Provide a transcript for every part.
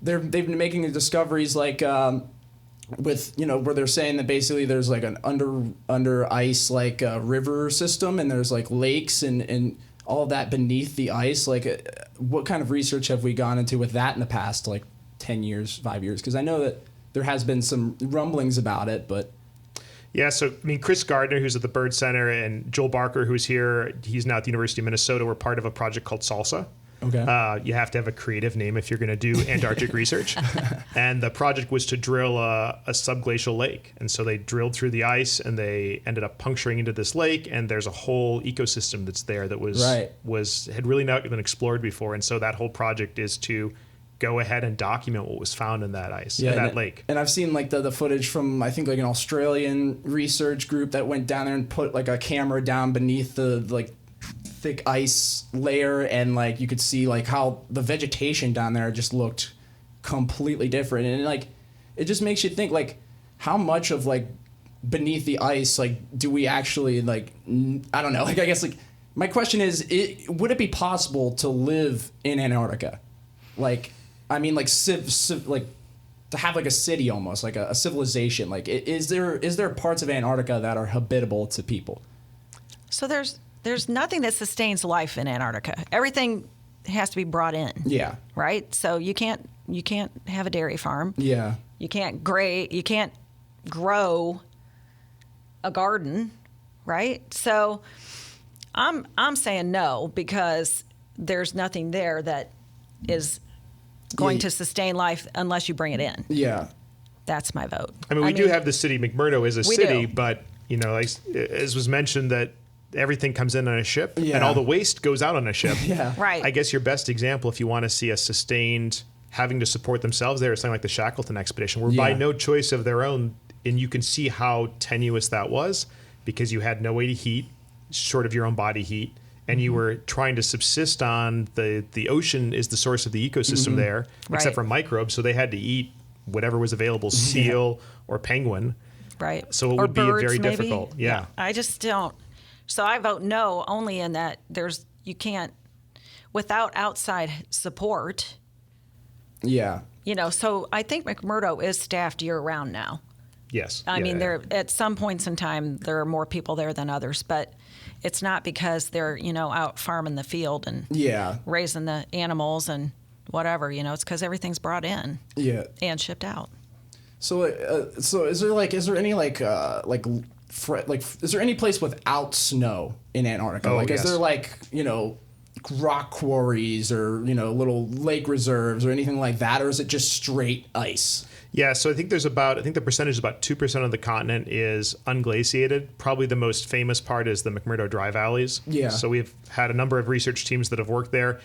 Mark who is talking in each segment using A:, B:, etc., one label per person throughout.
A: they've been making discoveries like with where they're saying that basically there's like an under ice like river system, and there's like lakes and all of that beneath the ice. Like what kind of research have we gone into with that in the past like 10 years, 5 years? Because I know that there has been some rumblings about it, but
B: yeah, so I mean, Chris Gardner, who's at the Byrd Center, and Joel Barker, who's here, he's now at the University of Minnesota, were part of a project called SALSA.
A: Okay.
B: You have to have a creative name if you're going to do Antarctic research. And the project was to drill a subglacial lake. And so they drilled through the ice and they ended up puncturing into this lake. And there's a whole ecosystem that's there that had really not been explored before. And so that whole project is to go ahead and document what was found in that ice, in that lake.
A: And I've seen like the footage from, I think, like an Australian research group that went down there and put like a camera down beneath the like thick ice layer, and like you could see like how the vegetation down there just looked completely different. And like it just makes you think like how much of like beneath the ice like do we actually like I don't know, like I guess like my question is would it be possible to live in Antarctica? Like I mean like like to have like a city almost like a civilization. Like is there parts of Antarctica that are habitable to people?
C: So there's nothing that sustains life in Antarctica. Everything has to be brought in.
A: Yeah.
C: Right? So you can't have a dairy farm.
A: Yeah.
C: You can't grow a garden, right? So I'm saying no, because there's nothing there that is going to sustain life unless you bring it in.
A: Yeah.
C: That's my vote.
B: I mean, we do have the city. McMurdo is a city,
C: do.
B: But as was mentioned, that everything comes in on a ship, and all the waste goes out on a ship.
A: Yeah.
C: Right.
B: I guess your best example, if you want to see a sustained having to support themselves there, is something like the Shackleton expedition, where by no choice of their own, and you can see how tenuous that was, because you had no way to heat, short of your own body heat, and you were trying to subsist on the ocean is the source of the ecosystem there, except for microbes, so they had to eat whatever was available, seal or penguin.
C: Right.
B: So it
C: or
B: would be
C: birds,
B: very
C: maybe.
B: difficult. Yeah.
C: I just don't. So I vote no, only in that you can't, without outside support.
A: Yeah.
C: So I think McMurdo is staffed year round now.
B: Yes.
C: I mean, there at some points in time there are more people there than others, but it's not because they're out farming the field and raising the animals and whatever. It's because everything's brought in and shipped out.
A: So is there any is there any place without snow in Antarctica? Is there like rock quarries or little lake reserves or anything like that, or is it just straight ice?
B: Yeah, so I think the percentage is about 2% of the continent is unglaciated. Probably the most famous part is the McMurdo Dry Valleys.
A: Yeah.
B: So we've had a number of research teams that have worked there.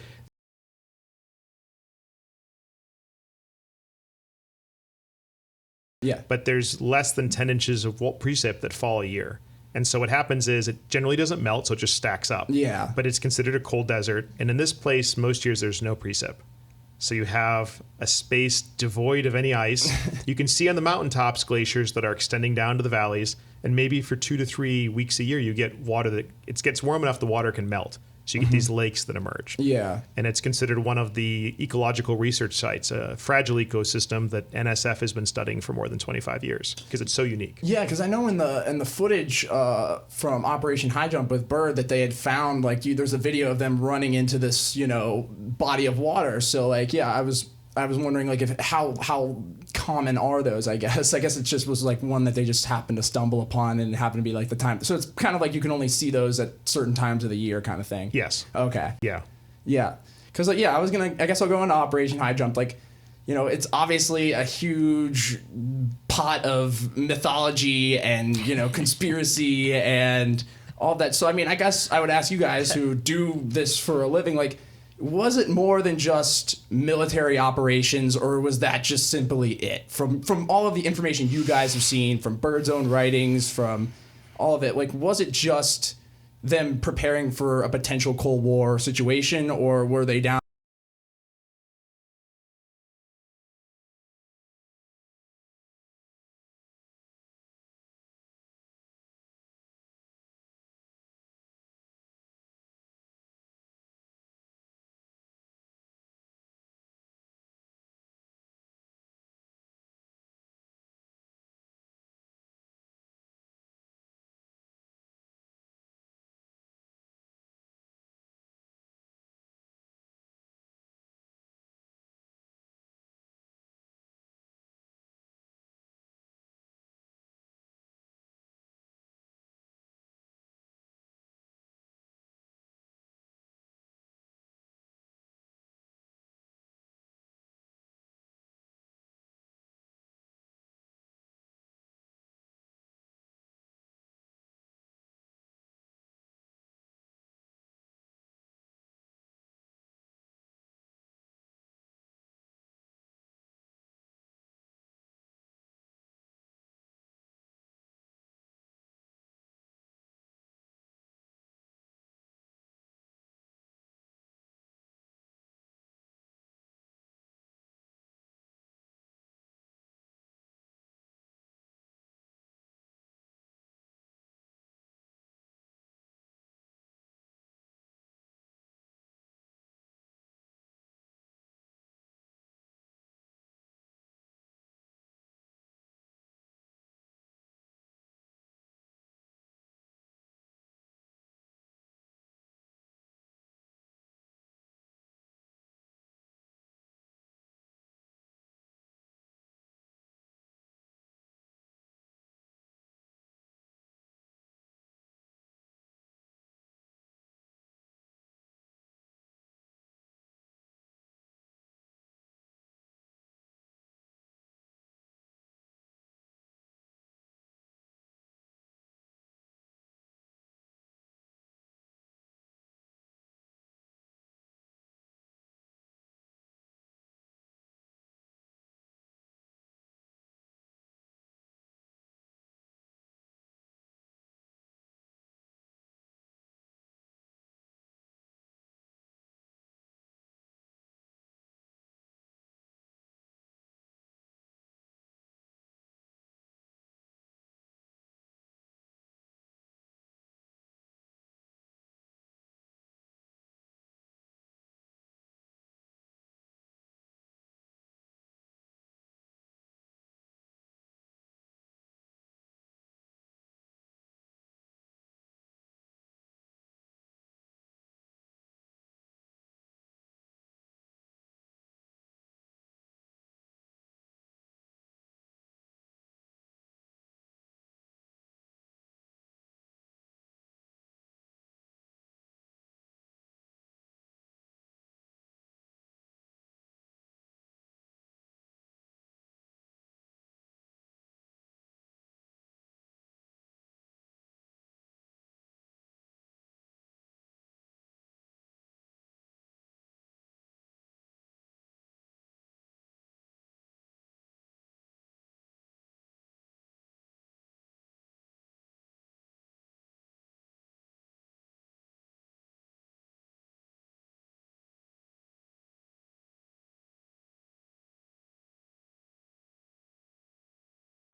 A: Yeah.
B: But there's less than 10 inches of precip that fall a year. And so what happens is it generally doesn't melt, so it just stacks up.
A: Yeah.
B: But it's considered a cold desert. And in this place, most years there's no precip. So you have a space devoid of any ice. You can see on the mountaintops glaciers that are extending down to the valleys. And maybe for 2 to 3 weeks a year, you get water that it gets warm enough the water can melt. So you get these lakes that emerge.
A: Yeah.
B: And it's considered one of the ecological research sites, a fragile ecosystem that NSF has been studying for more than 25 years because it's so unique.
A: Yeah, because I know in the footage from Operation Highjump with Byrd that they had found there's a video of them running into this body of water. So I was wondering how common are those? I guess it just was one that they just happened to stumble upon and it happened to be the time. So it's kind of you can only see those at certain times of the year kind of thing.
B: Yes.
A: Okay.
B: Yeah.
A: Yeah. Because I guess I'll go into Operation Highjump. It's obviously a huge pot of mythology and conspiracy and all that. So I guess I would ask you guys who do this for a living, was it more than just military operations, or was that just simply it? From all of the information you guys have seen, from Byrd's own writings, from all of it, was it just them preparing for a potential Cold War situation, or were they down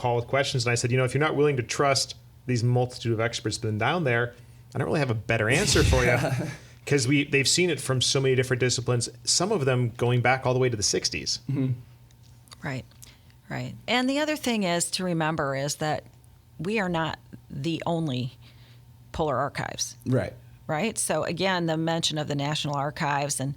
B: call with questions. And I said, if you're not willing to trust these multitude of experts that have been down there, I don't really have a better answer for you. Because they've seen it from so many different disciplines, some of them going back all the way to the 60s.
A: Mm-hmm.
C: Right. And the other thing is to remember is that we are not the only polar archives. Right? So again, the mention of the National Archives and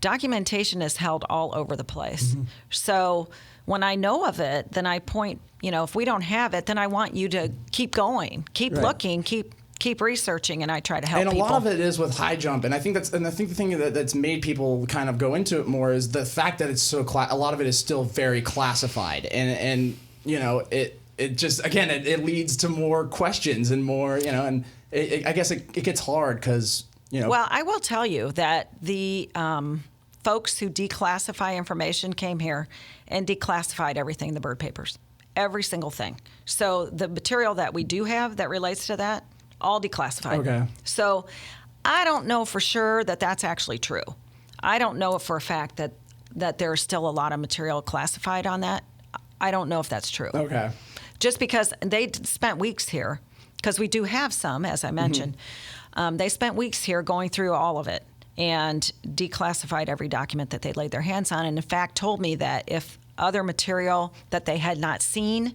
C: documentation is held all over the place. Mm-hmm. So when I know of it, then I point, if we don't have it, then I want you to keep going, keep looking, keep researching, and I try to help people.
A: And a lot of it is with high jump, and I think the thing that's made people kind of go into it more is the fact that it's so a lot of it is still very classified, and it just again it leads to more questions and more and I guess it gets hard because
C: Well, I will tell you that the folks who declassify information came here and declassified everything in the Byrd papers, every single thing. So the material that we do have that relates to that, all declassified.
A: Okay.
C: So I don't know for sure that that's actually true. I don't know for a fact that there's still a lot of material classified on that. I don't know if that's true.
A: Okay.
C: Just because they spent weeks here, because we do have some, as I mentioned. Mm-hmm. They spent weeks here going through all of it and declassified every document that they laid their hands on, and in fact told me that if other material that they had not seen,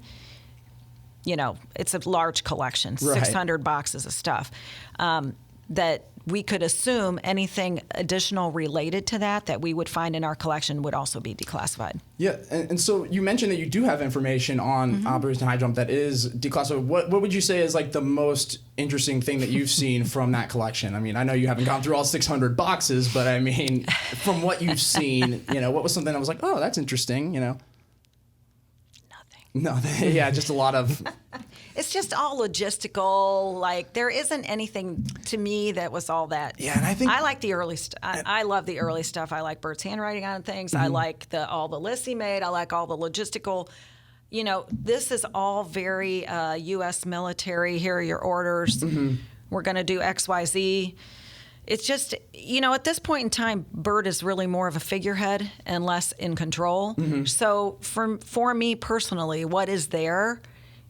C: it's a large collection, 600 boxes of stuff, that we could assume anything additional related to that we would find in our collection would also be declassified.
A: Yeah, and so you mentioned that you do have information on Operation Highjump that is declassified. What would you say is like the most interesting thing that you've seen from that collection? I mean, I know you haven't gone through all 600 boxes, but I mean, from what you've seen, what was something that was like, oh, that's interesting, Nothing. Yeah, just a lot of...
C: It's just all logistical. Like, there isn't anything to me that was all that.
A: Yeah, and I think...
C: I like the early stuff. I love the early stuff. I like Byrd's handwriting on things. Mm-hmm. I like all the lists he made. I like all the logistical... this is all very U.S. military. Here are your orders. Mm-hmm. We're going to do X, Y, Z. It's just, at this point in time, Byrd is really more of a figurehead and less in control. Mm-hmm. So for me personally, what is there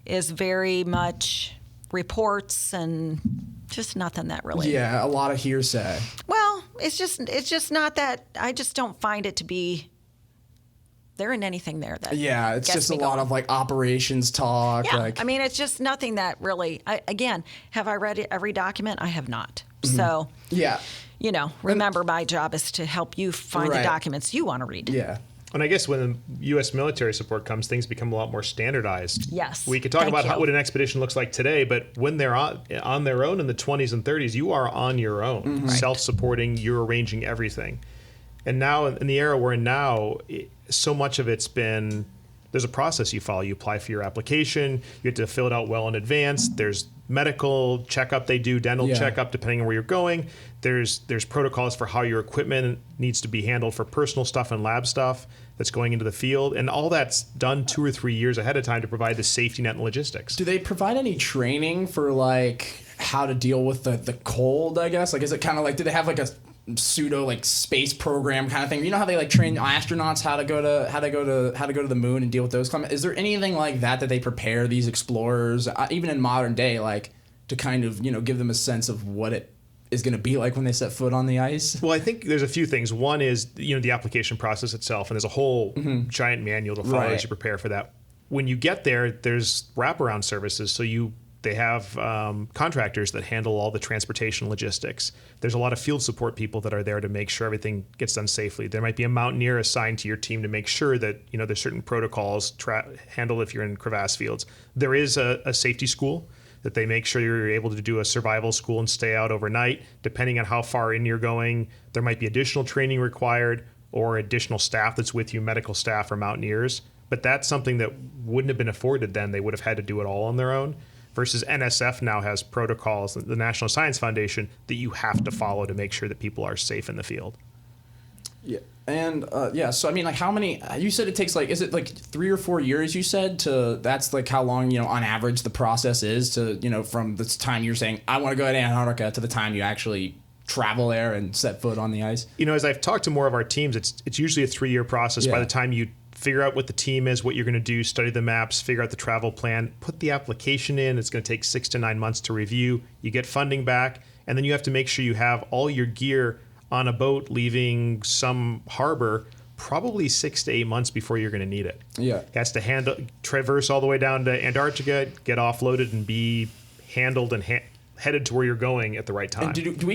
C: is very much reports and just nothing that really.
A: Yeah, a lot of hearsay.
C: Well, it's just not that. I just don't find it to be. There isn't anything there that.
A: Yeah, it's just a lot of like operations talk.
C: Yeah, I mean, it's just nothing that really. Again, have I read every document? I have not. Mm-hmm. So.
A: Yeah.
C: Remember, my job is to help you find the documents you want to read.
A: Yeah.
B: And I guess when the U.S. military support comes, things become a lot more standardized.
C: Yes.
B: We could talk about what an expedition looks like today, but when they're on their own in the 20s and 30s, you are on your own, mm-hmm. self-supporting, you're arranging everything. And now, in the era we're in now, so much of it's been, there's a process you follow. You apply for your application, you have to fill it out well in advance. There's medical checkup they do, dental checkup, depending on where you're going. There's protocols for how your equipment needs to be handled for personal stuff and lab stuff that's going into the field. And all that's done 2 or 3 years ahead of time to provide the safety net and logistics.
A: Do they provide any training for like how to deal with the cold, I guess? Like, is it kind of like, do they have like a pseudo like space program kind of thing? You know how they like train astronauts how to go to the moon and deal with those climates? Is there anything like that they prepare these explorers, even in modern day, like to kind of give them a sense of what it is going to be like when they set foot on the ice?
B: Well, I think there's a few things. One is the application process itself, and there's a whole giant manual to follow as you prepare for that. When you get there, there's wraparound services, so they have contractors that handle all the transportation logistics. There's a lot of field support people that are there to make sure everything gets done safely. There might be a mountaineer assigned to your team to make sure that there's certain protocols handled if you're in crevasse fields. There is a safety school that they make sure you're able to do a survival school and stay out overnight. Depending on how far in you're going, there might be additional training required or additional staff that's with you, medical staff or mountaineers. But that's something that wouldn't have been afforded then. They would have had to do it all on their own. Versus NSF now has protocols, the National Science Foundation, that you have to follow to make sure that people are safe in the field.
A: Yeah, and so I mean, like, how many? You said it takes like, is it like 3 or 4 years? You said that's like how long on average the process is to from the time you're saying I want to go to Antarctica to the time you actually travel there and set foot on the ice.
B: As I've talked to more of our teams, it's usually a 3-year process by the time you figure out what the team is, what you're going to do, study the maps, figure out the travel plan, put the application in. It's going to take 6 to 9 months to review. You get funding back, and then you have to make sure you have all your gear on a boat leaving some harbor probably 6 to 8 months before you're going to need it.
A: Yeah.
B: It has to traverse all the way down to Antarctica, get offloaded, and be handled and headed to where you're going at the right time.
A: And do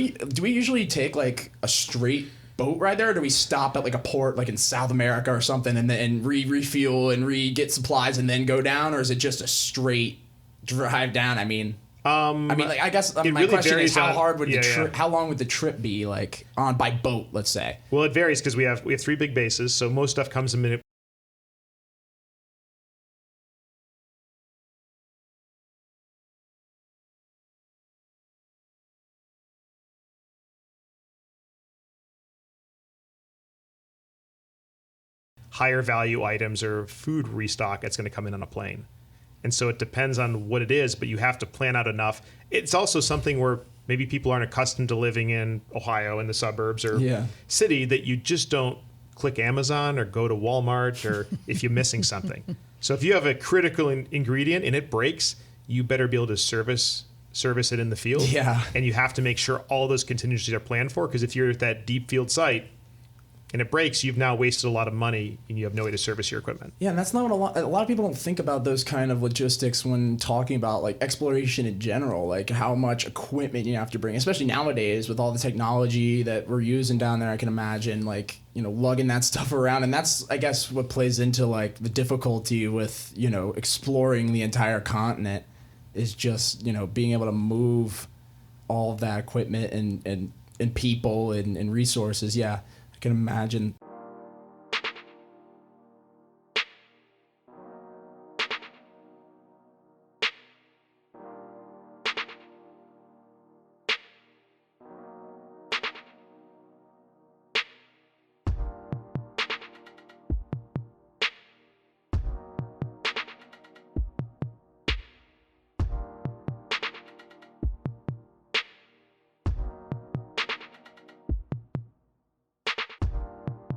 A: we usually take like a straight boat ride there, or do we stop at like a port like in South America or something and then refuel and get supplies and then go down, or is it just a straight drive down? I mean, like, I guess my
B: really
A: question is
B: how
A: long would the trip be, like on by boat, let's say?
B: Well, it varies because we have 3 big bases, so most stuff comes in. Higher value items or food restock that's going to come in on a plane. And so it depends on what it is, but you have to plan out enough. It's also something where maybe people aren't accustomed to living in Ohio in the suburbs or city, that you just don't click Amazon or go to Walmart or if you're missing something. So if you have a critical ingredient and it breaks, you better be able to service it in the field.
A: Yeah.
B: And you have to make sure all those contingencies are planned for, because if you're at that deep field site and it breaks, you've now wasted a lot of money and you have no way to service your equipment.
A: Yeah, and that's not what a lot of people don't think about, those kind of logistics when talking about like exploration in general, like how much equipment you have to bring, especially nowadays with all the technology that we're using down there. I can imagine like, lugging that stuff around, and that's, I guess, what plays into like the difficulty with, exploring the entire continent is just, being able to move all of that equipment and people and resources. Yeah. I can imagine.